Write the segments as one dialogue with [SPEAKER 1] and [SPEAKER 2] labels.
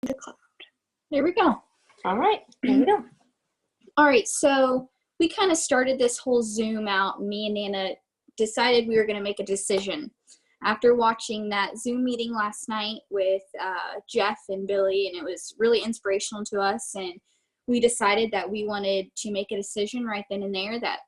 [SPEAKER 1] the cloud. There we go.
[SPEAKER 2] All right, there we go.
[SPEAKER 1] All right, so we kind of started this whole Zoom out. Me and Nana decided we were going to make a decision. After watching that Zoom meeting last night with Jeff and Billy, and it was really inspirational to us, and we decided that we wanted to make a decision right then and there that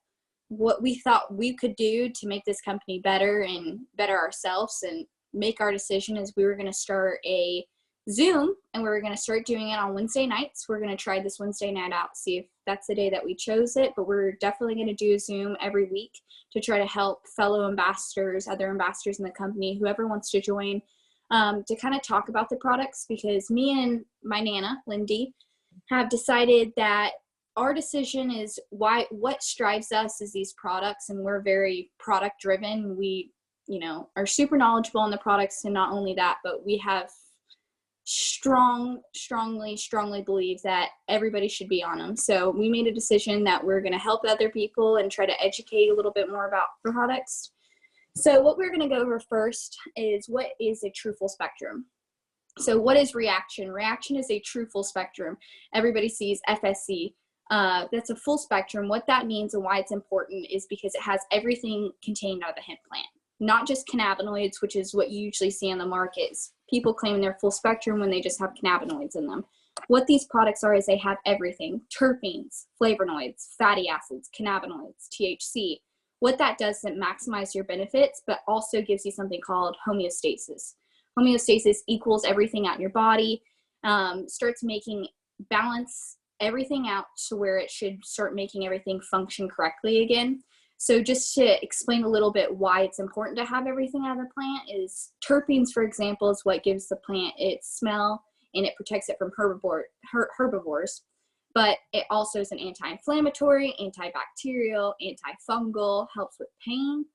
[SPEAKER 1] what we thought we could do to make this company better and better ourselves and make our decision is we were going to start a Zoom, and we were going to start doing it on Wednesday nights. We're going to try this Wednesday night out, see if that's the day that we chose it, but we're definitely going to do a Zoom every week to try to help fellow ambassadors, other ambassadors in the company, whoever wants to join, to kind of talk about the products, because me and my Nana, Lindy, have decided that our decision is what drives us is these products, and we're very product driven. We, are super knowledgeable on the products, and not only that, but we have strongly believe that everybody should be on them. So we made a decision that we're going to help other people and try to educate a little bit more about products. So what we're going to go over first is what is a true full spectrum. So what is ReAction? ReAction is a true full spectrum. Everybody sees FSC. That's a full spectrum. What that means and why it's important is because it has everything contained out of the hemp plant. Not just cannabinoids, which is what you usually see on the markets. People claim they're full spectrum when they just have cannabinoids in them. What these products are is they have everything: terpenes, flavonoids, fatty acids, cannabinoids, THC. What that does is it maximizes your benefits, but also gives you something called homeostasis. Homeostasis equals everything out in your body, starts making balance everything out to where it should start making everything function correctly again. So just to explain a little bit why it's important to have everything out of the plant is terpenes, for example, is what gives the plant its smell, and it protects it from herbivores. But it also is an anti-inflammatory, antibacterial, antifungal, helps with pain.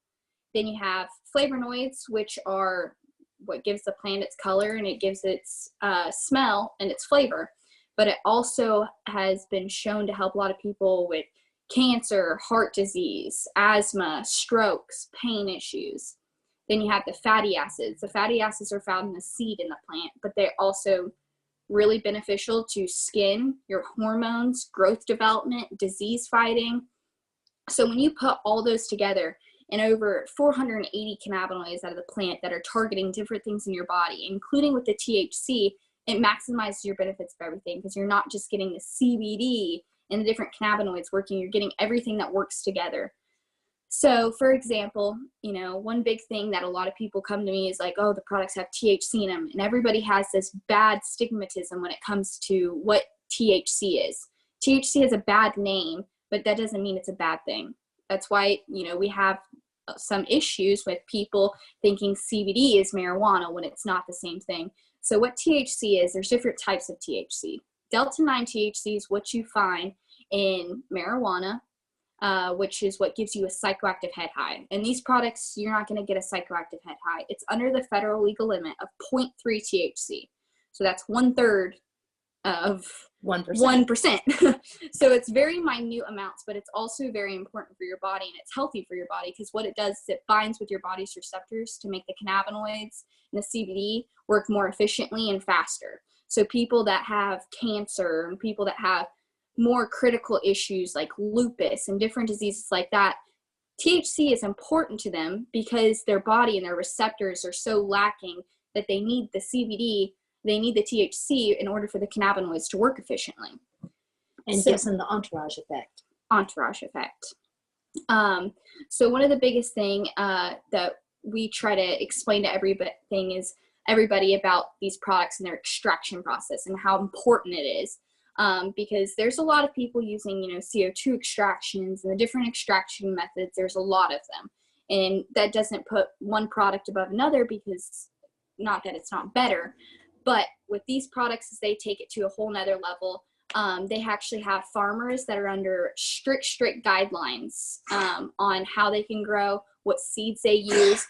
[SPEAKER 1] Then you have flavonoids, which are what gives the plant its color, and it gives its smell and its flavor. But it also has been shown to help a lot of people with cancer, heart disease, asthma, strokes, pain issues. Then you have the fatty acids. The fatty acids are found in the seed in the plant, but they're also really beneficial to skin, your hormones, growth development, disease fighting. So when you put all those together, and over 480 cannabinoids out of the plant that are targeting different things in your body, including with the THC, it maximizes your benefits of everything, because you're not just getting the CBD and the different cannabinoids working, you're getting everything that works together. So for example, one big thing that a lot of people come to me is like, oh, the products have THC in them. And everybody has this bad stigmatism when it comes to what THC is. THC has a bad name, but that doesn't mean it's a bad thing. That's why, we have some issues with people thinking CBD is marijuana when it's not the same thing. So what THC is, there's different types of THC. Delta-9 THC is what you find in marijuana, which is what gives you a psychoactive head high. And these products, you're not going to get a psychoactive head high. It's under the federal legal limit of 0.3 THC. So that's 1/3 of 1%. So it's very minute amounts, but it's also very important for your body, and it's healthy for your body, because what it does is it binds with your body's receptors to make the cannabinoids and the CBD work more efficiently and faster. So people that have cancer and people that have more critical issues like lupus and different diseases like that, THC is important to them because their body and their receptors are so lacking that they need the CBD, they need the THC in order for the cannabinoids to work efficiently.
[SPEAKER 2] And gives them the entourage effect.
[SPEAKER 1] So one of the biggest thing that we try to explain to everybody about these products and their extraction process and how important it is. Because there's a lot of people using, CO2 extractions and the different extraction methods. There's a lot of them. And that doesn't put one product above another, because not that it's not better, but with these products, as they take it to a whole nother level, they actually have farmers that are under strict guidelines on how they can grow, what seeds they use.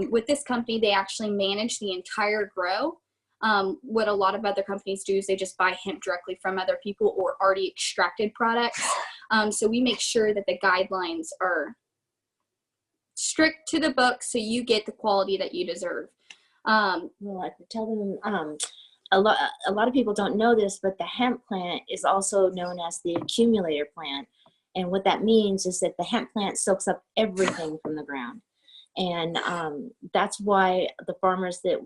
[SPEAKER 1] With this company, they actually manage the entire grow. What a lot of other companies do is they just buy hemp directly from other people or already extracted products. So we make sure that the guidelines are strict to the book so you get the quality that you deserve.
[SPEAKER 2] Well, I could tell them a lot of people don't know this, but the hemp plant is also known as the accumulator plant. And what that means is that the hemp plant soaks up everything from the ground. And that's why the farmers that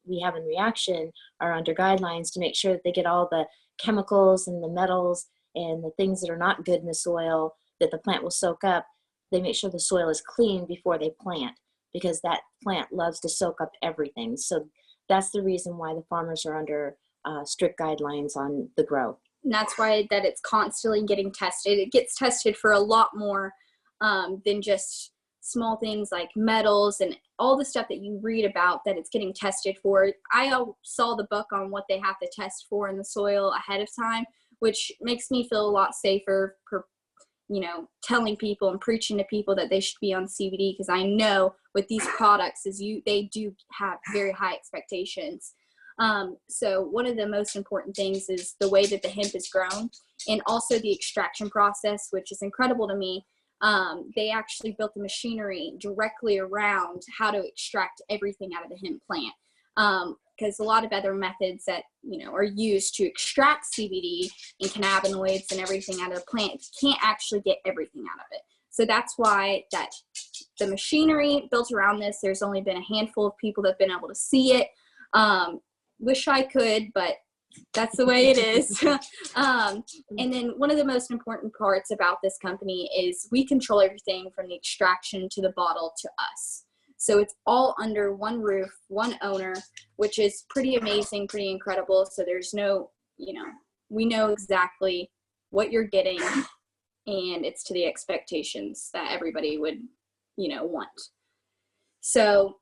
[SPEAKER 2] we have in ReAction are under guidelines to make sure that they get all the chemicals and the metals and the things that are not good in the soil that the plant will soak up. They make sure the soil is clean before they plant, because that plant loves to soak up everything. So that's the reason why the farmers are under strict guidelines on the grow.
[SPEAKER 1] And that's why that it's constantly getting tested. It gets tested for a lot more than just small things like metals and all the stuff that you read about that it's getting tested for. I saw the book on what they have to test for in the soil ahead of time, which makes me feel a lot safer for, you know, telling people and preaching to people that they should be on CBD, because I know with these products they do have very high expectations. So one of the most important things is the way that the hemp is grown, and also the extraction process, which is incredible to me. They actually built the machinery directly around how to extract everything out of the hemp plant. Because a lot of other methods that, you know, are used to extract CBD and cannabinoids and everything out of the plant, you can't actually get everything out of it. So that's why that the machinery built around this, there's only been a handful of people that have been able to see it. Wish I could, but that's the way it is. And then one of the most important parts about this company is we control everything from the extraction to the bottle to us. So it's all under one roof, one owner, which is pretty amazing, pretty incredible. So there's no, you know, we know exactly what you're getting, and it's to the expectations that everybody would, you know, want. So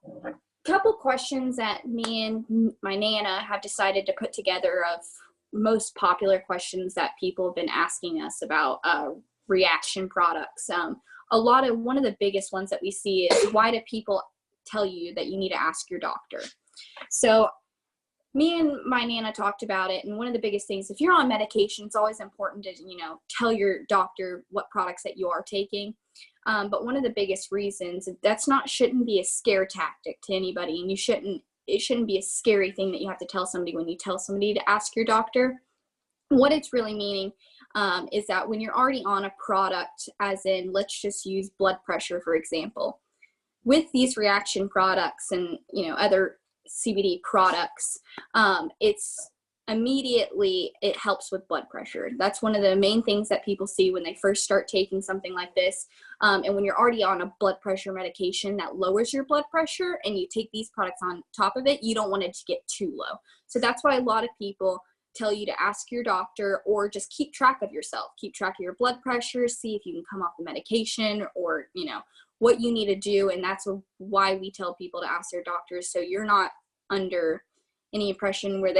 [SPEAKER 1] couple questions that me and my Nana have decided to put together of most popular questions that people have been asking us about ReAction products. One of the biggest ones that we see is, why do people tell you that you need to ask your doctor? So me and my Nana talked about it, and one of the biggest things, if you're on medication, it's always important to, you know, tell your doctor what products that you are taking. But one of the biggest reasons, shouldn't be a scare tactic to anybody, and it shouldn't be a scary thing that you have to tell somebody when you tell somebody to ask your doctor. What it's really meaning is that when you're already on a product, as in, let's just use blood pressure, for example, with these ReAction products and, you know, other CBD products, it helps with blood pressure. That's one of the main things that people see when they first start taking something like this. And when you're already on a blood pressure medication that lowers your blood pressure, and you take these products on top of it, you don't want it to get too low. So that's why a lot of people tell you to ask your doctor, or just keep track of yourself, keep track of your blood pressure, see if you can come off the medication, or, you know, what you need to do. And that's why we tell people to ask their doctors, so you're not under any impression where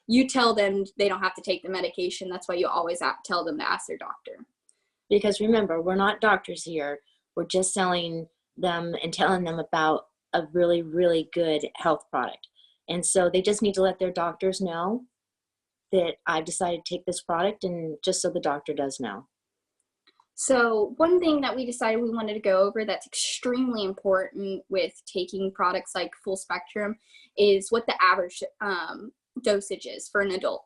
[SPEAKER 1] you tell them they don't have to take the medication. That's why you always tell them to ask their doctor.
[SPEAKER 2] Because remember, we're not doctors here. We're just selling them and telling them about a really, really good health product. And so they just need to let their doctors know that I've decided to take this product, and just so the doctor does know.
[SPEAKER 1] So one thing that we decided we wanted to go over that's extremely important with taking products like Full Spectrum is what the average dosage is for an adult.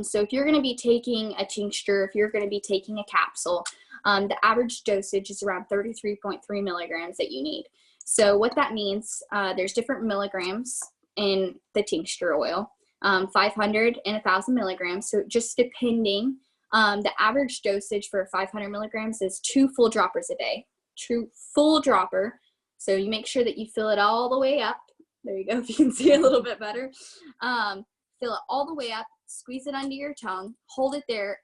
[SPEAKER 1] So if you're going to be taking a tincture, if you're going to be taking a capsule, the average dosage is around 33.3 milligrams that you need. So what that means, there's different milligrams in the tincture oil, 500 and 1,000 milligrams. So just depending, the average dosage for 500 milligrams is 2 full droppers a day. True full dropper. So you make sure that you fill it all the way up. There you go, if you can see a little bit better. Fill it all the way up, squeeze it under your tongue, hold it there,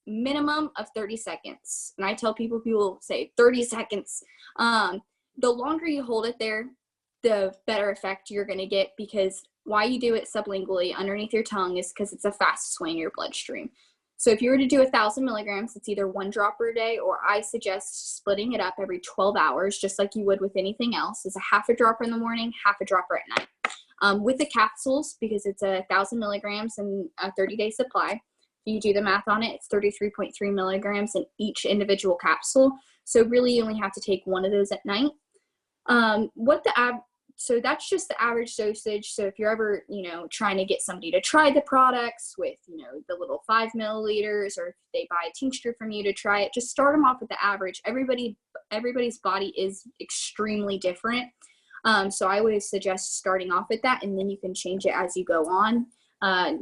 [SPEAKER 1] minimum of 30 seconds. And I tell people say 30 seconds. The longer you hold it there, the better effect you're going to get, because why you do it sublingually underneath your tongue is because it's the fastest way in your bloodstream. So if you were to do 1,000 milligrams, it's either 1 dropper a day, or I suggest splitting it up every 12 hours, just like you would with anything else. It's a half a dropper in the morning, half a dropper at night. With the capsules, because it's 1,000 milligrams and a 30-day supply, if you do the math on it, it's 33.3 milligrams in each individual capsule. So really you only have to take one of those at night. What the So that's just the average dosage. So if you're ever, trying to get somebody to try the products with, the little 5 milliliters, or if they buy a tincture from you to try it, just start them off with the average. Everybody's body is extremely different. So I always suggest starting off with that, and then you can change it as you go on.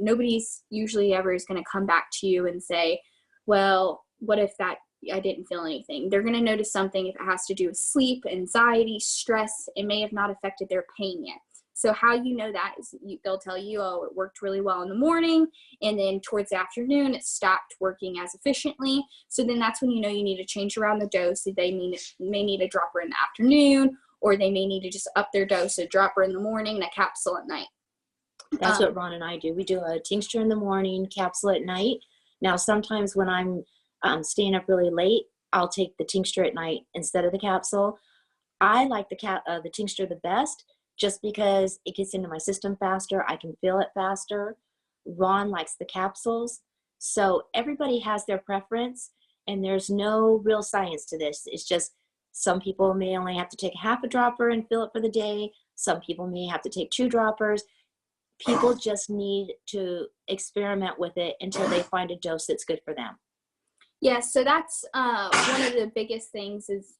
[SPEAKER 1] Nobody's usually ever is going to come back to you and say, well, what if I didn't feel anything? They're going to notice something. If it has to do with sleep, anxiety, stress, it may have not affected their pain yet. So how you know that is they'll tell you, oh, it worked really well in the morning, and then towards the afternoon, it stopped working as efficiently. So then that's when you know you need to change around the dose. They may need a dropper in the afternoon, or they may need to just up their dose, a dropper in the morning and a capsule at night.
[SPEAKER 2] That's what Ron and I do. We do a tincture in the morning, capsule at night. Now, sometimes when I'm staying up really late, I'll take the tincture at night instead of the capsule. I like the tincture the best just because it gets into my system faster. I can feel it faster. Ron likes the capsules. So everybody has their preference, and there's no real science to this. It's just some people may only have to take half a dropper and fill it for the day. Some people may have to take 2 droppers. People just need to experiment with it until they find a dose that's good for them.
[SPEAKER 1] Yeah, so that's one of the biggest things is,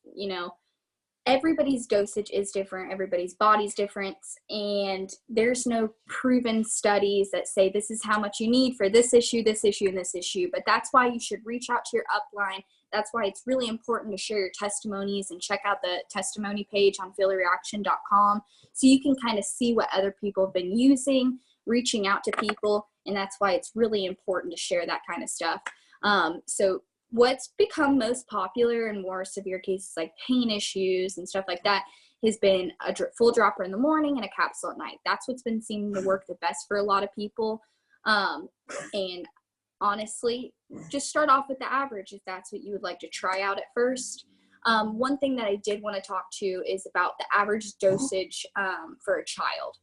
[SPEAKER 1] everybody's dosage is different. Everybody's body's different. And there's no proven studies that say this is how much you need for this issue, and this issue. But that's why you should reach out to your upline. That's why it's really important to share your testimonies and check out the testimony page on ReAction.com so you can kind of see what other people have been using, reaching out to people. And that's why it's really important to share that kind of stuff. So what's become most popular in more severe cases like pain issues and stuff like that has been a full dropper in the morning and a capsule at night. That's what's been seeming to work the best for a lot of people. And honestly, just start off with the average if that's what you would like to try out at first. One thing that I did want to talk to is about the average dosage for a child.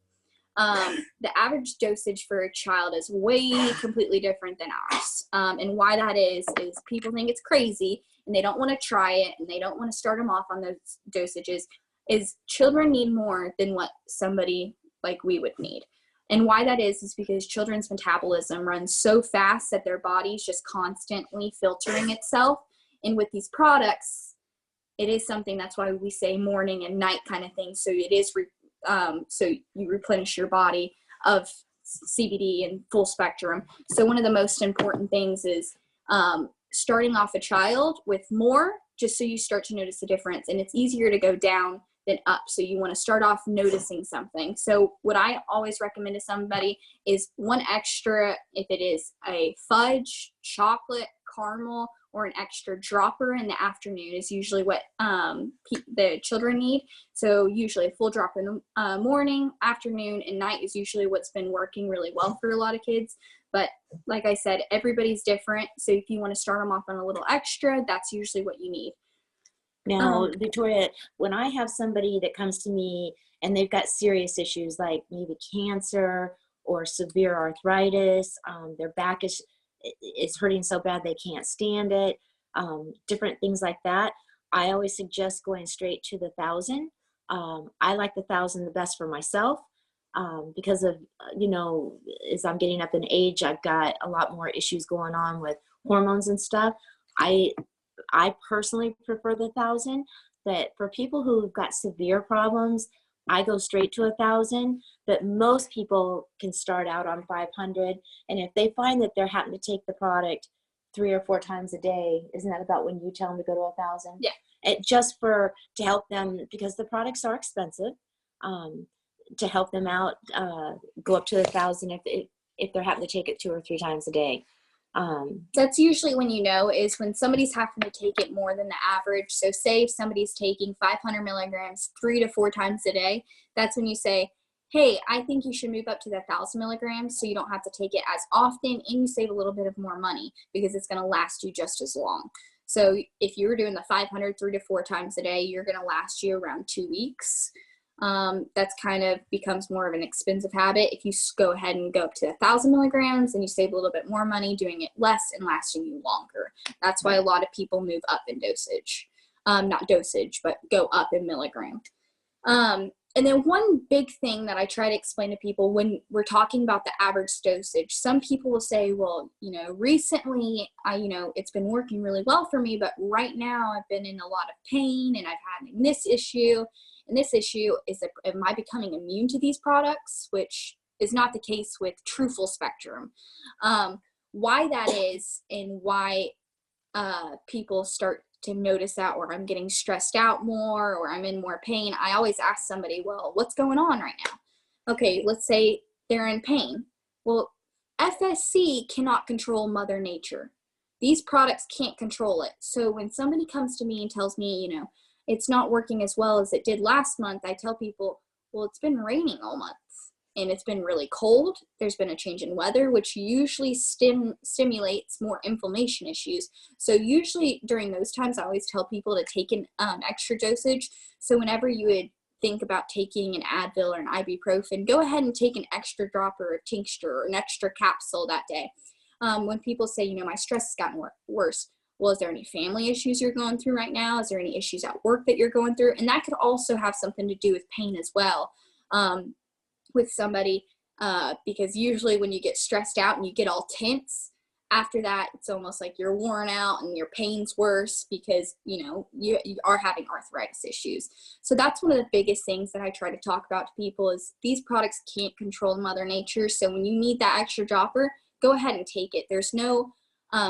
[SPEAKER 1] The average dosage for a child is way completely different than ours. And why that is people think it's crazy and they don't want to try it and they don't want to start them off on those dosages. Is children need more than what somebody like we would need. And why that is because children's metabolism runs so fast that their body's just constantly filtering itself. And with these products, it is something, that's why we say morning and night kind of thing. So it is so you replenish your body of CBD and full spectrum. So one of the most important things is starting off a child with more, just so you start to notice the difference. And it's easier to go down than up. So you want to start off noticing something. So what I always recommend to somebody is 1 extra, if it is a fudge, chocolate, caramel, or an extra dropper in the afternoon is usually what the children need. So usually a full dropper in the morning, afternoon, and night is usually what's been working really well for a lot of kids. But like I said, everybody's different. So if you want to start them off on a little extra, that's usually what you need.
[SPEAKER 2] Now, Victoria, when I have somebody that comes to me and they've got serious issues like maybe cancer or severe arthritis, their back is hurting so bad they can't stand it, different things like that, I always suggest going straight to the 1,000. I like the 1,000 the best for myself because of, as I'm getting up in age, I've got a lot more issues going on with hormones and stuff. I personally prefer the 1,000, but for people who've got severe problems, I go straight to 1,000, but most people can start out on 500. And if they find that they're having to take the product 3 or 4 times a day, isn't that about when you tell them to go to 1,000?
[SPEAKER 1] Yeah.
[SPEAKER 2] To help them, because the products are expensive, to help them out, go up to 1,000 if they're having to take it 2 or 3 times a day.
[SPEAKER 1] That's usually when is when somebody's having to take it more than the average. So say if somebody's taking 500 milligrams 3 to 4 times a day, that's when you say, hey, I think you should move up to the 1,000 milligrams so you don't have to take it as often and you save a little bit of more money because it's going to last you just as long. So if you were doing the 500 3 to 4 times a day, you're going to last you around 2 weeks. That's kind of becomes more of an expensive habit. If you go ahead and go up to 1,000 milligrams and you save a little bit more money doing it less and lasting you longer. That's why a lot of people move up in dosage, not dosage, but go up in milligram. And then one big thing that I try to explain to people when we're talking about the average dosage, some people will say, well, recently it's been working really well for me, but right now I've been in a lot of pain and I've had this issue. And this issue is, am I becoming immune to these products? Which is not the case with true full spectrum. Why that is, and why people start to notice that, or I'm getting stressed out more, or I'm in more pain, I always ask somebody, well, what's going on right now? Okay, let's say they're in pain. Well, FSC cannot control Mother Nature. These products can't control it. So when somebody comes to me and tells me, it's not working as well as it did last month, I tell people, well, it's been raining all month. And it's been really cold. There's been a change in weather, which usually stimulates more inflammation issues. So usually during those times, I always tell people to take an extra dosage. So whenever you would think about taking an Advil or an ibuprofen, go ahead and take an extra dropper of tincture or an extra capsule that day. When people say, my stress has gotten worse, well, is there any family issues you're going through right now? Is there any issues at work that you're going through? And that could also have something to do with pain as well. With somebody, because usually when you get stressed out and you get all tense, after that, it's almost like you're worn out and your pain's worse because, you are having arthritis issues. So that's one of the biggest things that I try to talk about to people is these products can't control Mother Nature. So when you need that extra dropper, go ahead and take it. There's no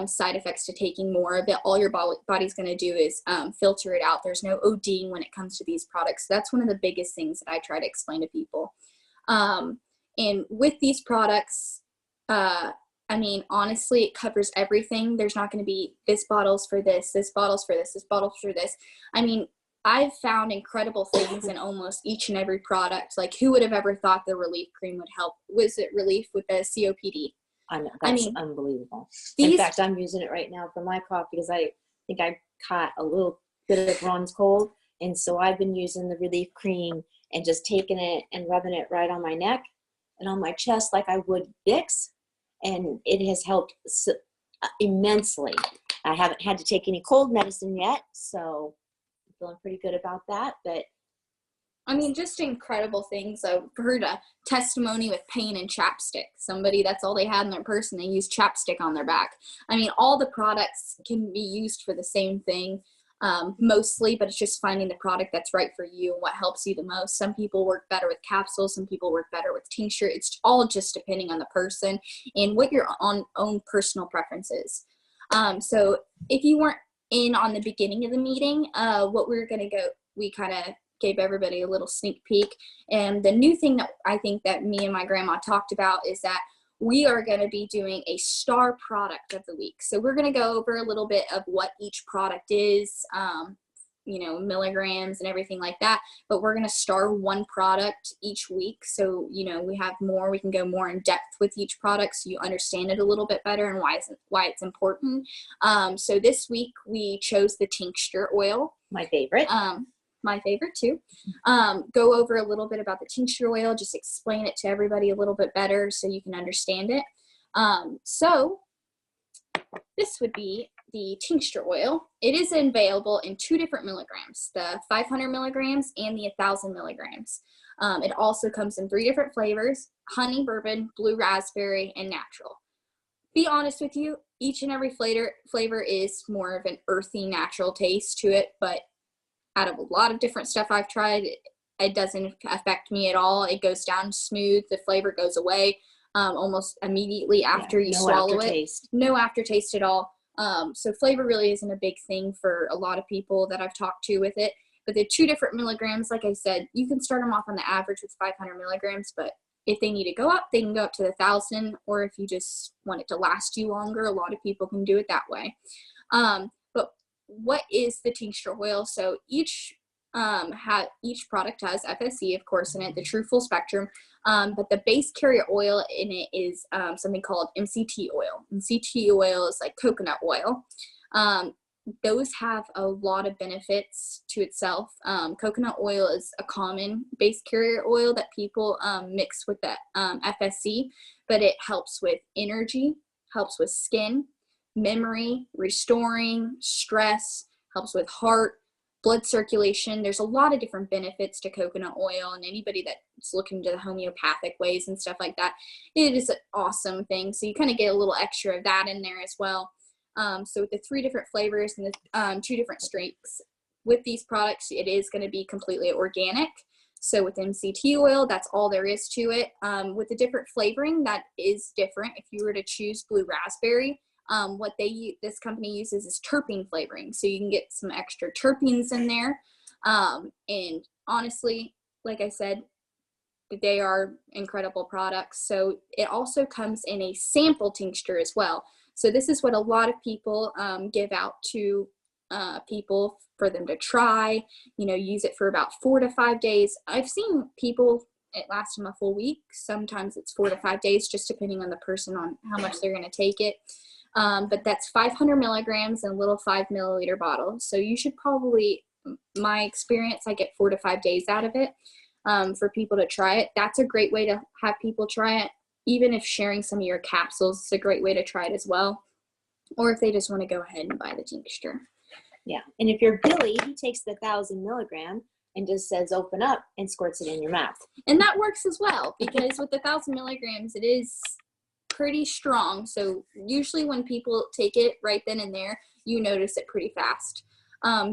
[SPEAKER 1] side effects to taking more of it. All your body's going to do is filter it out. There's no ODing when it comes to these products. So that's one of the biggest things that I try to explain to people. And with these products, honestly, it covers everything. There's not going to be this bottle's for this bottle's for this bottle's for this. I've found incredible things in almost each and every product. Like, who would have ever thought the relief cream would help? Was it relief with the COPD?
[SPEAKER 2] I know, that's unbelievable. In fact, I'm using it right now for my cough because I think I caught a little bit of Ron's cold. And so I've been using the relief cream and just taking it and rubbing it right on my neck and on my chest like I would Vicks. And it has helped immensely. I haven't had to take any cold medicine yet, so I'm feeling pretty good about that. But
[SPEAKER 1] just incredible things. I've heard a testimony with pain and chapstick. Somebody, that's all they had in their purse, and they used chapstick on their back. All the products can be used for the same thing. Mostly, but it's just finding the product that's right for you and what helps you the most. Some people work better with capsules, some people work better with tincture. It's all just depending on the person and what your own personal preferences. So if you weren't in on the beginning of the meeting, what we were going to go, we kind of gave everybody a little sneak peek. And the new thing that I think that me and my grandma talked about is that we are going to be doing a star product of the week. So we're going to go over a little bit of what each product is, milligrams and everything like that. But we're going to star one product each week. So, we have more, we can go more in depth with each product so you understand it a little bit better and why it's important. So this week we chose the tincture oil.
[SPEAKER 2] My favorite.
[SPEAKER 1] My favorite too. Go over a little bit about the tincture oil, just explain it to everybody a little bit better so you can understand it. So this would be the tincture oil. It is available in 2 different milligrams, the 500 milligrams and the 1,000 milligrams. It also comes in 3 different flavors: honey, bourbon, blue raspberry, and natural. Be honest with you, each and every flavor is more of an earthy, natural taste to it, but out of a lot of different stuff I've tried, it doesn't affect me at all. It goes down smooth. The flavor goes away almost immediately after you swallow it. No aftertaste at all. So flavor really isn't a big thing for a lot of people that I've talked to with it. But the 2 different milligrams, like I said, you can start them off on the average with 500 milligrams, but if they need to go up, they can go up to the 1,000, or if you just want it to last you longer, a lot of people can do it that way. But what is the tincture oil? So each product has FSC, of course, in it, the true full spectrum. But the base carrier oil in it is something called MCT oil. MCT oil is like coconut oil. Those have a lot of benefits to itself. Coconut oil is a common base carrier oil that people mix with the FSC, but it helps with energy, helps with skin, memory, restoring, stress, helps with heart, blood circulation. There's a lot of different benefits to coconut oil, and anybody that's looking to the homeopathic ways and stuff like that, it is an awesome thing. So you kind of get a little extra of that in there as well. So with the 3 different flavors and the 2 different strengths with these products, it is going to be completely organic. So with MCT oil, that's all there is to it. With the different flavoring, that is different. If you were to choose blue raspberry, what this company uses is terpene flavoring. So you can get some extra terpenes in there. And honestly, like I said, they are incredible products. So it also comes in a sample tincture as well. So this is what a lot of people give out to people for them to try, use it for about 4 to 5 days. I've seen people, it lasts them a full week. Sometimes it's 4 to 5 days, just depending on the person on how much they're going to take it. But that's 500 milligrams in a little 5 milliliter bottle. So you should probably, my experience, I get 4 to 5 days out of it for people to try it. That's a great way to have people try it. Even if sharing some of your capsules is a great way to try it as well. Or if they just want to go ahead and buy the tincture.
[SPEAKER 2] Yeah, and if you're Billy, he takes the 1,000 milligram and just says open up and squirts it in your mouth.
[SPEAKER 1] And that works as well, because with the 1,000 milligrams, it is pretty strong. So usually when people take it right then and there, you notice it pretty fast.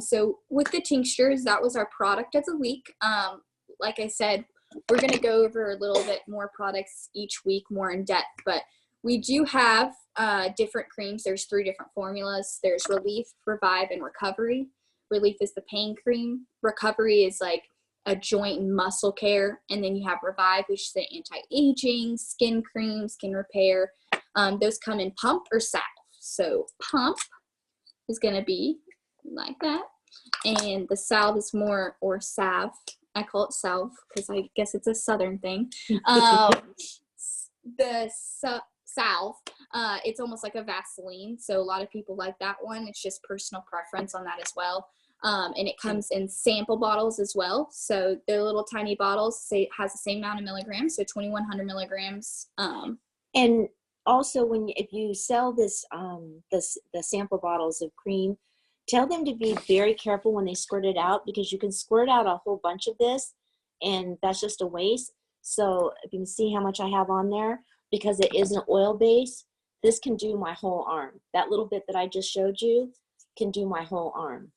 [SPEAKER 1] So with the tinctures, that was our product of the week. Like I said, we're going to go over a little bit more products each week, more in depth, but we do have different creams. There's 3 different formulas. There's Relief, Revive, and Recovery. Relief is the pain cream. Recovery is like a joint and muscle care. And then you have Revive, which is the anti-aging, skin cream, skin repair. Those come in pump or salve. So pump is going to be like that. And the salve is more, or salve. I call it salve because I guess it's a Southern thing. The salve, it's almost like a Vaseline. So a lot of people like that one. It's just personal preference on that as well. And it comes in sample bottles as well. So they're little tiny bottles. It has the same amount of milligrams, so 2,100 milligrams.
[SPEAKER 2] And also, if you sell this, the sample bottles of cream, tell them to be very careful when they squirt it out, because you can squirt out a whole bunch of this, and that's just a waste. So if you can see how much I have on there, because it is an oil base, this can do my whole arm. That little bit that I just showed you can do my whole arm.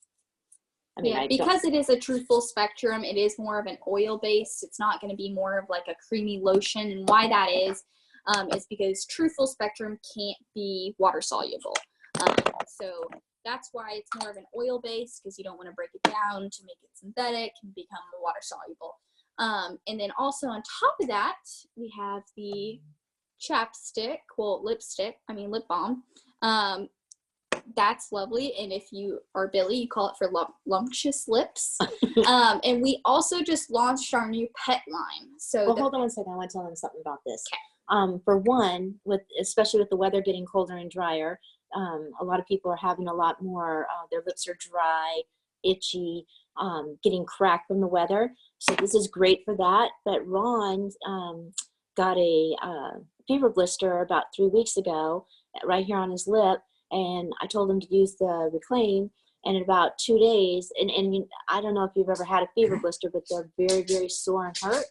[SPEAKER 2] I mean,
[SPEAKER 1] yeah, because it is a true full spectrum, it is more of an oil base. It's not going to be more of like a creamy lotion. And why that is because true full spectrum can't be water soluble. So that's why it's more of an oil base, because you don't want to break it down to make it synthetic and become water soluble. And then also on top of that, we have the lip balm. That's lovely. And if you are Billy, you call it for lumptious lips. And we also just launched our new pet line. So
[SPEAKER 2] hold on one second. I want to tell them something about this.
[SPEAKER 1] Okay.
[SPEAKER 2] For one, especially with the weather getting colder and drier, a lot of people are having a lot more, their lips are dry, itchy, getting cracked from the weather. So this is great for that. But Ron got a fever blister about 3 weeks ago right here on his lip, and I told him to use the Reclaim, and in about 2 days, and I don't know if you've ever had a fever blister, but they're very, very sore and hurt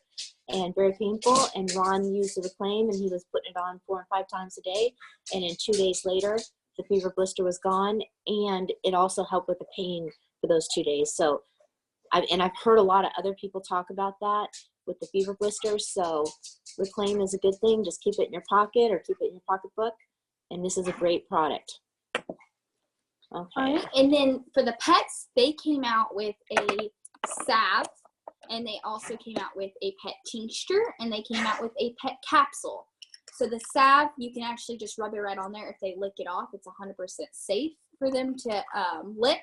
[SPEAKER 2] and very painful. And Ron used the Reclaim, and he was putting it on 4 and 5 times a day, and in 2 days later, the fever blister was gone, and it also helped with the pain for those 2 days. So I've heard a lot of other people talk about that with the fever blisters. So Reclaim is a good thing. Just keep it in your pocket or keep it in your pocketbook. And this is a great product. Okay.
[SPEAKER 1] All right. And then for the pets, they came out with a salve, and they also came out with a pet tincture, and they came out with a pet capsule. So the salve, you can actually just rub it right on there. If they lick it off, it's 100% safe for them to lick.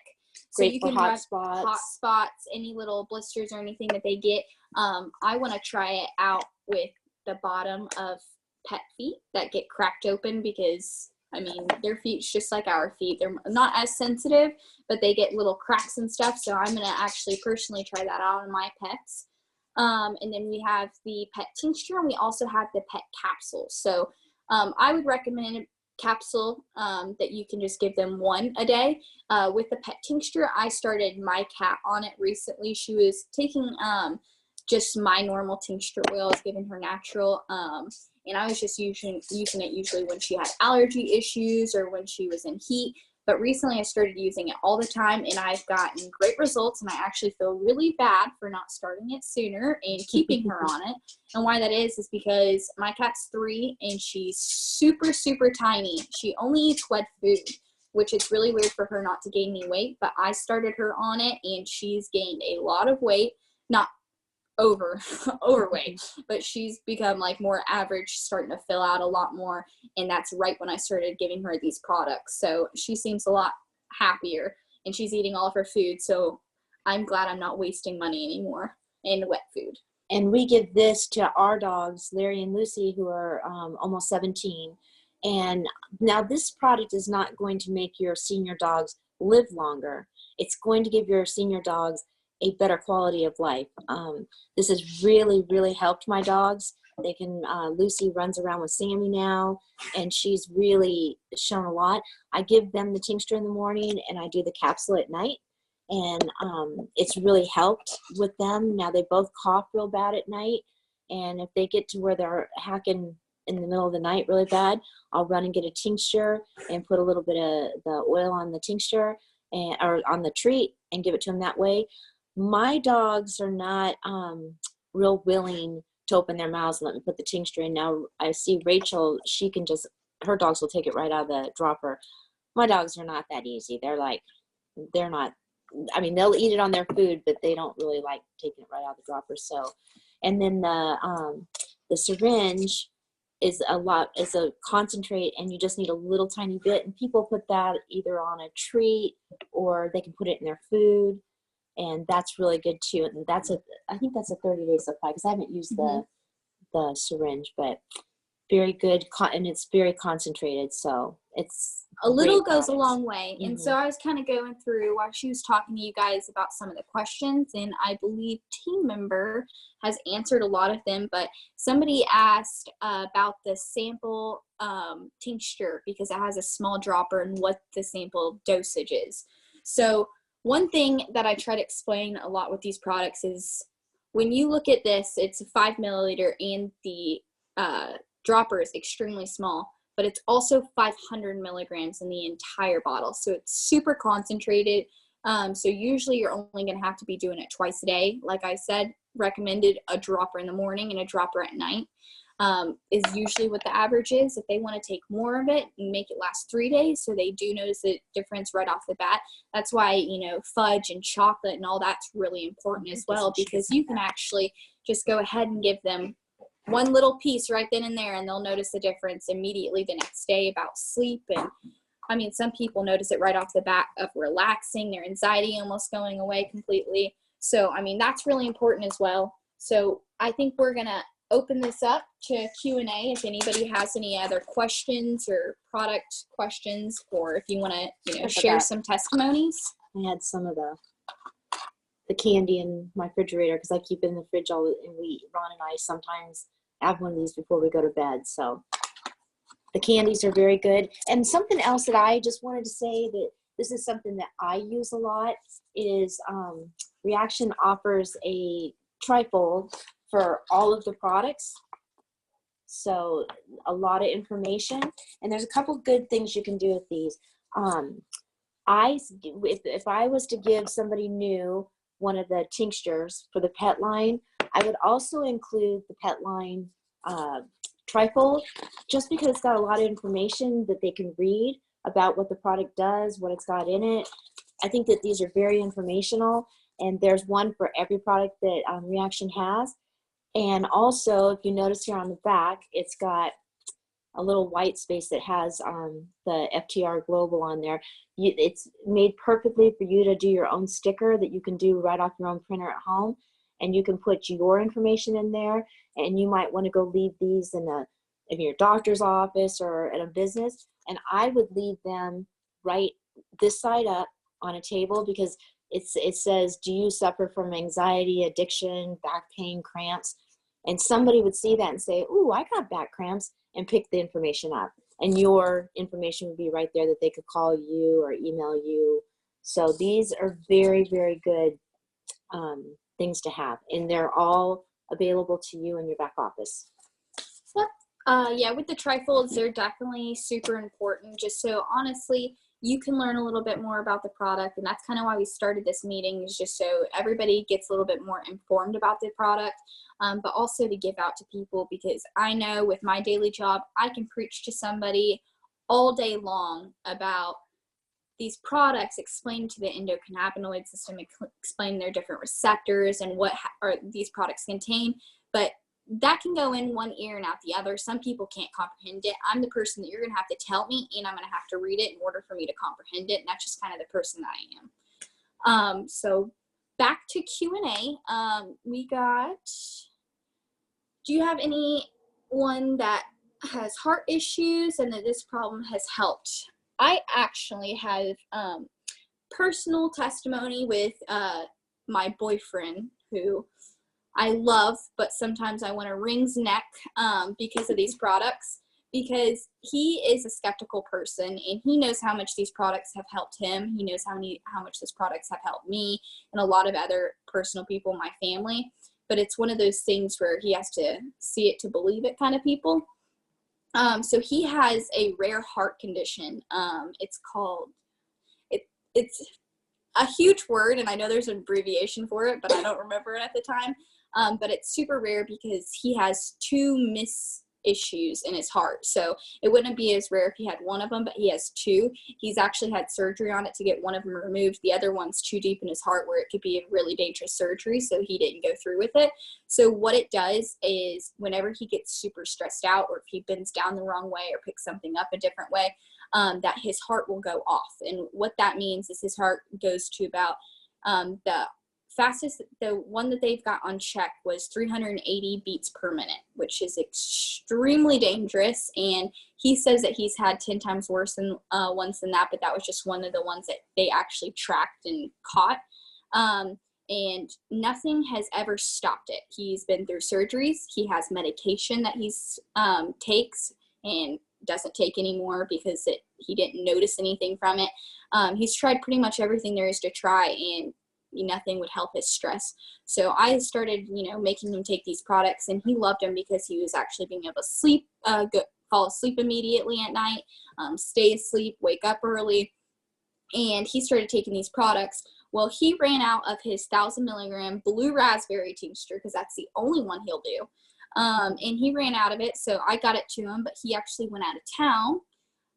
[SPEAKER 1] So
[SPEAKER 2] Great
[SPEAKER 1] you
[SPEAKER 2] for
[SPEAKER 1] can
[SPEAKER 2] hot
[SPEAKER 1] rub
[SPEAKER 2] spots.
[SPEAKER 1] Hot spots, any little blisters or anything that they get. I want to try it out with the bottom of pet feet that get cracked open, because I mean, their feet's just like our feet. They're not as sensitive, but they get little cracks and stuff. So I'm going to actually personally try that out on my pets. And then we have the pet tincture, and we also have the pet capsule. So I would recommend capsule that you can just give them one a day. With the pet tincture, I started my cat on it recently. She was taking just my normal tincture oil. I was giving her natural, and I was just using it usually when she had allergy issues or when she was in heat. But recently I started using it all the time, and I've gotten great results, and I actually feel really bad for not starting it sooner and keeping her on it. And why that is because my cat's 3, and she's super, super tiny. She only eats wet food, which is really weird for her not to gain any weight. But I started her on it, and she's gained a lot of weight. Not overweight, but she's become like more average, starting to fill out a lot more, and that's right when I started giving her these products. So she seems a lot happier, and she's eating all of her food, so I'm glad I'm not wasting money anymore in wet food.
[SPEAKER 2] And we give this to our dogs, Larry and Lucy, who are almost 17. And now this product is not going to make your senior dogs live longer. It's going to give your senior dogs a better quality of life. This has really, really helped my dogs. They can, Lucy runs around with Sammy now, and she's really shown a lot. I give them the tincture in the morning, and I do the capsule at night, and it's really helped with them. Now they both cough real bad at night, and if they get to where they're hacking in the middle of the night really bad, I'll run and get a tincture and put a little bit of the oil on the tincture or on the treat and give it to them that way. My dogs are not real willing to open their mouths and let me put the tincture in. Now I see Rachel, she can just, her dogs will take it right out of the dropper. My dogs are not that easy. They're not, I mean, they'll eat it on their food, but they don't really like taking it right out of the dropper. So, and then the syringe is a concentrate, and you just need a little tiny bit, and people put that either on a treat or they can put it in their food. And that's really good too. And I think that's a 30-day supply, because I haven't used the syringe, but very good. And it's very concentrated. So it's
[SPEAKER 1] a little goes a long way. And so I was kind of going through while she was talking to you guys about some of the questions, and I believe team member has answered a lot of them, but somebody asked about the sample tincture, because it has a small dropper, and what the sample dosage is. So one thing that I try to explain a lot with these products is when you look at this, it's a 5 milliliter, and the dropper is extremely small, but it's also 500 milligrams in the entire bottle. So it's super concentrated. So usually you're only going to have to be doing it twice a day. Like I said, recommended a dropper in the morning and a dropper at night. Is usually what the average is. If they want to take more of it and make it last 3 days, so they do notice the difference right off the bat. That's why, fudge and chocolate and all that's really important as well, because you can actually just go ahead and give them one little piece right then and there, and they'll notice the difference immediately the next day about sleep. And I mean, some people notice it right off the bat of relaxing, their anxiety almost going away completely. So, I mean, that's really important as well. So I think we're going to open this up to Q&A if anybody has any other questions or product questions, or if you want to share some testimonies.
[SPEAKER 2] I had some of the candy in my refrigerator, because I keep it in the fridge and Ron and I sometimes have one of these before we go to bed. So the candies are very good. And something else that I just wanted to say, that this is something that I use a lot, is ReAction offers a trifold for all of the products. So a lot of information, and there's a couple good things you can do with these. If I was to give somebody new one of the tinctures for the pet line, I would also include the pet line trifold, just because it's got a lot of information that they can read about what the product does, what it's got in it. I think that these are very informational, and there's one for every product that ReAction has. And also, if you notice here on the back, it's got a little white space that has the FTR Global on there. It's made perfectly for you to do your own sticker that you can do right off your own printer at home. And you can put your information in there, and you might want to go leave these in your doctor's office or at a business. And I would leave them right this side up on a table, because it says, do you suffer from anxiety, addiction, back pain, cramps? And somebody would see that and say, ooh, I got back cramps, and pick the information up. and your information would be right there that they could call you or email you. So these are very, very good things to have, and they're all available to you in your back office.
[SPEAKER 1] Yep. Yeah, with the trifolds, they're definitely super important, just so honestly you can learn a little bit more about the product. And that's kind of why we started this meeting, is just so everybody gets a little bit more informed about the product, but also to give out to people, because I know with my daily job, I can preach to somebody all day long about these products, explain to the endocannabinoid system, explain their different receptors and what these products contain. But that can go in one ear and out the other. Some people can't comprehend it. I'm the person that you're going to have to tell me, and I'm going to have to read it in order for me to comprehend it. And that's just kind of the person that I am. So back to Q&A. Do you have anyone that has heart issues and that this problem has helped? I actually have personal testimony with my boyfriend, who I love, but sometimes I want to wring his neck because of these products, because he is a skeptical person, and he knows how much these products have helped him. He knows how much these products have helped me and a lot of other personal people in my family. But it's one of those things where he has to see it to believe it kind of people. So he has a rare heart condition. It's called, it's a huge word, and I know there's an abbreviation for it, but I don't remember it at the time. But it's super rare because he has 2 issues in his heart. So it wouldn't be as rare if he had one of them, but he has 2. He's actually had surgery on it to get one of them removed. The other one's too deep in his heart where it could be a really dangerous surgery, so he didn't go through with it. So what it does is whenever he gets super stressed out, or if he bends down the wrong way or picks something up a different way, that his heart will go off. And what that means is his heart goes to about the one that they've got on check was 380 beats per minute, which is extremely dangerous. And he says that he's had 10 times worse than ones than that, but that was just one of the ones that they actually tracked and caught. And nothing has ever stopped it. He's been through surgeries. He has medication that he's takes and doesn't take anymore because he didn't notice anything from it. He's tried pretty much everything there is to try, and nothing would help his stress. So I started, making him take these products, and he loved them because he was actually being able to sleep, fall asleep immediately at night, stay asleep, wake up early, and he started taking these products. Well, he ran out of his 1,000 milligram blue raspberry tincture, because that's the only one he'll do. And he ran out of it, so I got it to him, but he actually went out of town.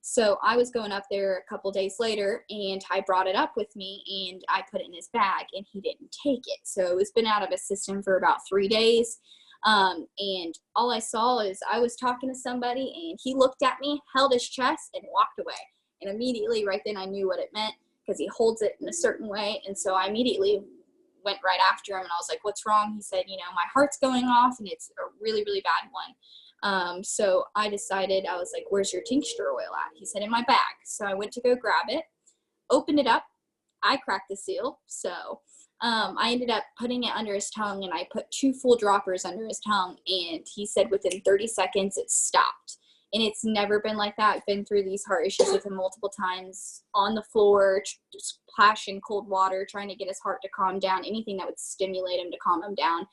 [SPEAKER 1] So I was going up there a couple days later, and I brought it up with me, and I put it in his bag, and he didn't take it. So it's been out of his system for about 3 days. And all I saw is I was talking to somebody, and he looked at me, held his chest, and walked away. And immediately right then I knew what it meant, because he holds it in a certain way. And so I immediately went right after him, and I was like, "What's wrong?" He said, "My heart's going off, and it's a really, really bad one." So I decided, I was like, "Where's your tincture oil at?" He said, "In my bag." So I went to go grab it, opened it up. I cracked the seal. So I ended up putting it under his tongue, and I put 2 full droppers under his tongue. And he said within 30 seconds it stopped. And it's never been like that. I've been through these heart issues with him multiple times, on the floor, splashing cold water, trying to get his heart to calm down, anything that would stimulate him to calm him down.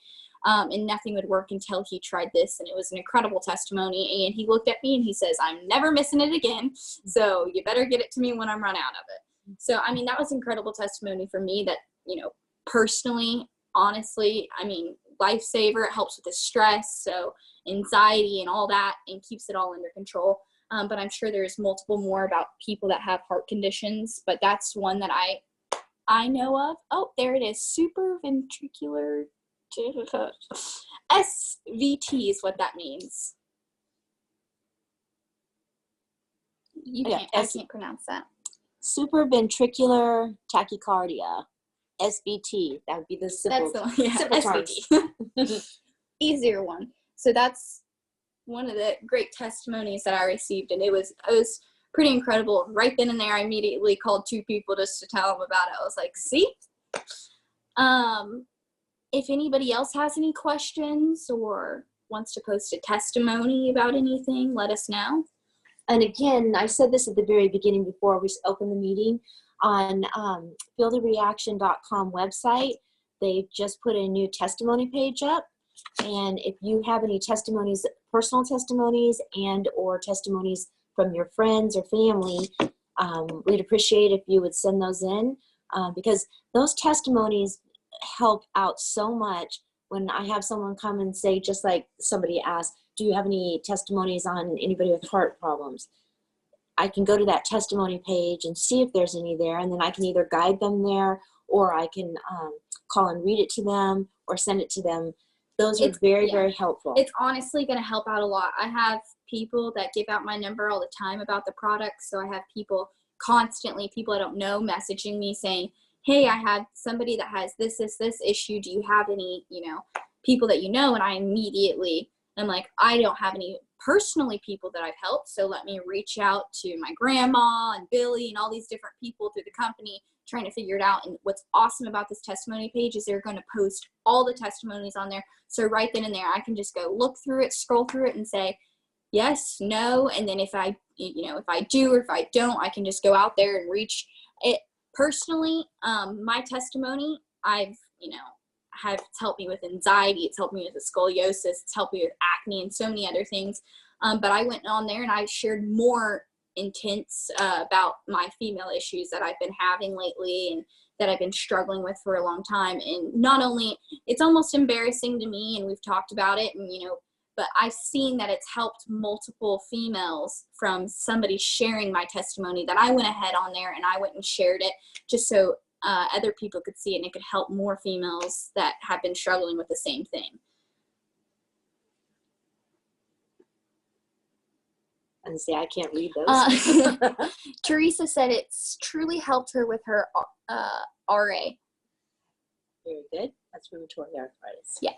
[SPEAKER 1] And nothing would work until he tried this, and it was an incredible testimony. And he looked at me and he says, "I'm never missing it again, so you better get it to me when I'm run out of it." So, that was incredible testimony for me that, personally, honestly, lifesaver. It helps with the stress, so anxiety and all that, and keeps it all under control. But I'm sure there's multiple more about people that have heart conditions, but that's one that I know of. Oh, there it is. Supraventricular SVT is what that means. I can't pronounce that.
[SPEAKER 2] Supraventricular tachycardia, SVT. That would be the simple.
[SPEAKER 1] That's the one. Yeah, SVT. Easier one. So that's one of the great testimonies that I received, and it was pretty incredible. Right then and there, I immediately called 2 people just to tell them about it. I was like, "See." If anybody else has any questions or wants to post a testimony about anything, let us know.
[SPEAKER 2] And again, I said this at the very beginning before we opened the meeting, on feelthereaction.com website, they just put a new testimony page up. And if you have any testimonies, personal testimonies and or testimonies from your friends or family, we'd appreciate if you would send those in, because those testimonies help out so much. When I have someone come and say, just like somebody asked, do you have any testimonies on anybody with heart problems? I can go to that testimony page and see if there's any there, and then I can either guide them there, or I can call and read it to them or send it to them. Those are very, very helpful.
[SPEAKER 1] It's honestly going to help out a lot. I have people that give out my number all the time about the products. So I have people constantly, people I don't know, messaging me saying, hey, I have somebody that has this issue. Do you have any, people that you know? And I immediately, I'm like, I don't have any personally people that I've helped. So let me reach out to my grandma and Billy and all these different people through the company, trying to figure it out. And what's awesome about this testimony page is they're going to post all the testimonies on there. So right then and there, I can just go look through it, scroll through it and say, yes, no. And then if I do, or if I don't, I can just go out there and reach it. Personally, my testimony, it's helped me with anxiety. It's helped me with scoliosis. It's helped me with acne and so many other things. But I went on there and I shared more intense about my female issues that I've been having lately and that I've been struggling with for a long time. And not only, it's almost embarrassing to me, and we've talked about it, and but I've seen that it's helped multiple females from somebody sharing my testimony, that I went ahead on there and I went and shared it just so other people could see it, and it could help more females that have been struggling with the same thing.
[SPEAKER 2] And see, I can't read those.
[SPEAKER 1] Teresa said it's truly helped her with her RA.
[SPEAKER 2] Very good. That's rheumatoid arthritis.
[SPEAKER 1] Yeah.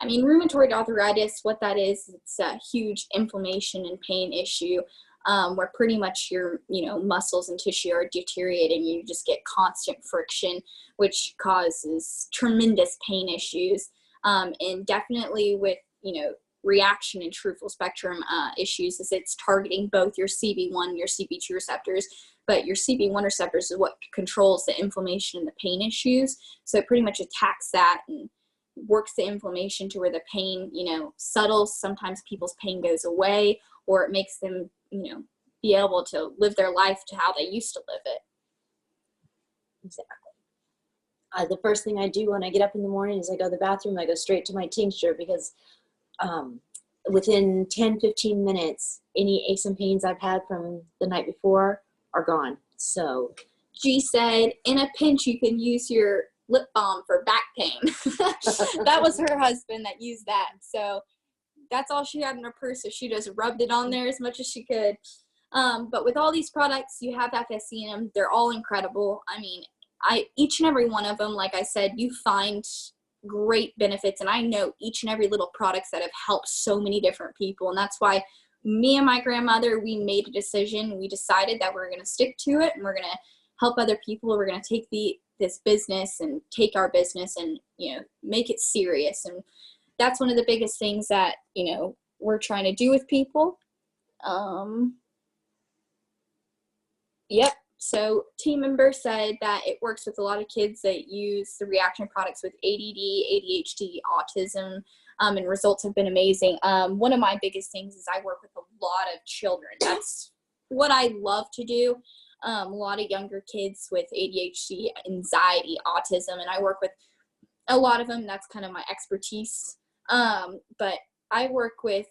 [SPEAKER 1] I mean, rheumatoid arthritis, what that is, it's a huge inflammation and pain issue where pretty much your, muscles and tissue are deteriorating. You just get constant friction, which causes tremendous pain issues. And definitely with, ReAction and true full spectrum issues, is it's targeting both your CB1 and your CB2 receptors, but your CB1 receptors is what controls the inflammation and the pain issues. So it pretty much attacks that and works the inflammation to where the pain, settles. Sometimes people's pain goes away, or it makes them, be able to live their life to how they used to live it.
[SPEAKER 2] Exactly. The first thing I do when I get up in the morning is I go to the bathroom, I go straight to my tincture, because within 10-15 minutes, any aches and pains I've had from the night before are gone. So
[SPEAKER 1] G said, in a pinch, you can use your lip balm for back pain. That was her husband that used that. So that's all she had in her purse. So she just rubbed it on there as much as she could. But with all these products, you have FSC in them. They're all incredible. I mean, each and every one of them, like I said, you find great benefits. And I know each and every little products that have helped so many different people. And that's why me and my grandmother, we made a decision. We decided that we're going to stick to it, and we're going to help other people. We're going to take this business and take our business and, make it serious. And that's one of the biggest things that, we're trying to do with people. Yep. So team member said that it works with a lot of kids that use the ReAction products with ADD, ADHD, autism, and results have been amazing. One of my biggest things is I work with a lot of children. That's what I love to do. A lot of younger kids with ADHD, anxiety, autism, and I work with a lot of them. That's kind of my expertise. But I work with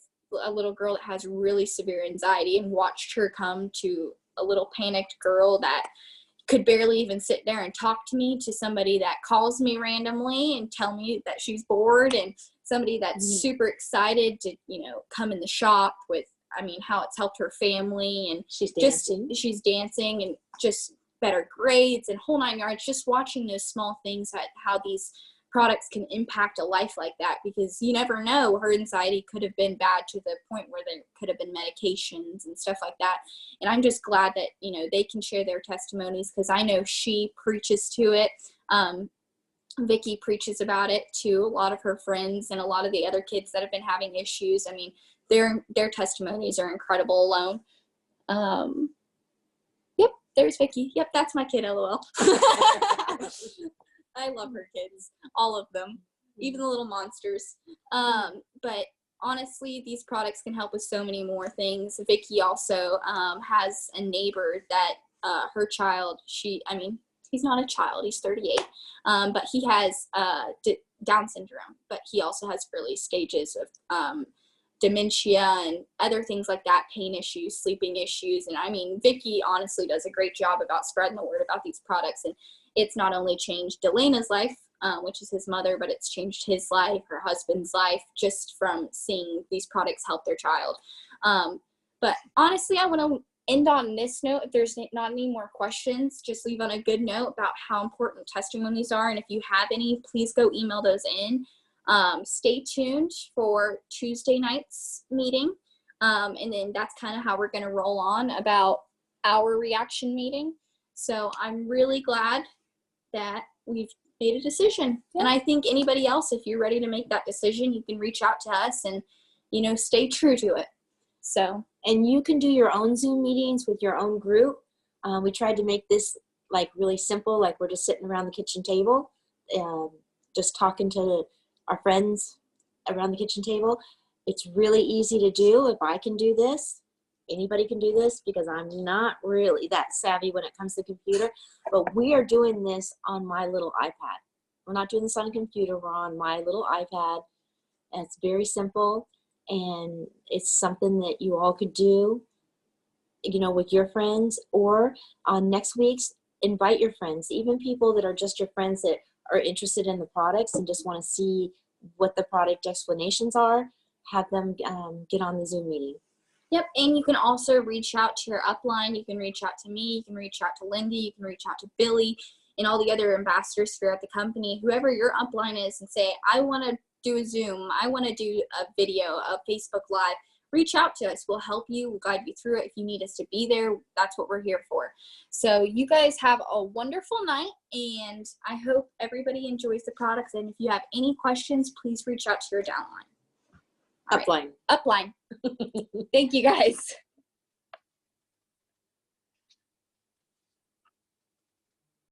[SPEAKER 1] a little girl that has really severe anxiety, and watched her come to a little panicked girl that could barely even sit there and talk to me, to somebody that calls me randomly and tell me that she's bored, and somebody that's super excited to, come in the shop with, how it's helped her family, and she's dancing and just better grades and whole 9 yards. Just watching those small things, how these products can impact a life like that, because you never know, her anxiety could have been bad to the point where there could have been medications and stuff like that. And I'm just glad that, they can share their testimonies, because I know she preaches to it. Vicky preaches about it to a lot of her friends and a lot of the other kids that have been having issues. their testimonies are incredible alone. Yep, there's Vicky. Yep, that's my kid, LOL. I love her kids, all of them, even the little monsters. But honestly, these products can help with so many more things. Vicky also has a neighbor that her child, he's not a child, he's 38, but he has Down syndrome, but he also has early stages of dementia and other things like that, pain issues, sleeping issues. And I mean, Vicky honestly does a great job about spreading the word about these products. And it's not only changed Delena's life, which is his mother, but it's changed his life, her husband's life, just from seeing these products help their child. But honestly, I want to end on this note. If there's not any more questions, just leave on a good note about how important testimonies are. And if you have any, please go email those in. Stay tuned for Tuesday night's meeting. And then that's kind of how we're going to roll on about our ReAction meeting. So I'm really glad that we've made a decision. Yeah. And I think anybody else, if you're ready to make that decision, you can reach out to us and, stay true to it. So,
[SPEAKER 2] and you can do your own Zoom meetings with your own group. We tried to make this like really simple, like we're just sitting around the kitchen table, just talking to our friends around the kitchen table. It's really easy to do. If I can do this, anybody can do this, because I'm not really that savvy when it comes to computer. But we are doing this on my little iPad. We're not doing this on a computer. We're on my little iPad. And it's very simple. And it's something that you all could do, with your friends, or on next week's, invite your friends, even people that are just your friends that are interested in the products and just want to see what the product explanations are. Have them get on the Zoom meeting.
[SPEAKER 1] Yep, and you can also reach out to your upline. You can reach out to me. You can reach out to Lindy. You can reach out to Billy and all the other ambassadors throughout the company, whoever your upline is, and say, I want to do a Zoom. I want to do a video, a Facebook Live. Reach out to us. We'll help you. We'll guide you through it. If you need us to be there, that's what we're here for. So you guys have a wonderful night, and I hope everybody enjoys the products. And if you have any questions, please reach out to your downline.
[SPEAKER 2] Upline.
[SPEAKER 1] Upline. Thank you, guys.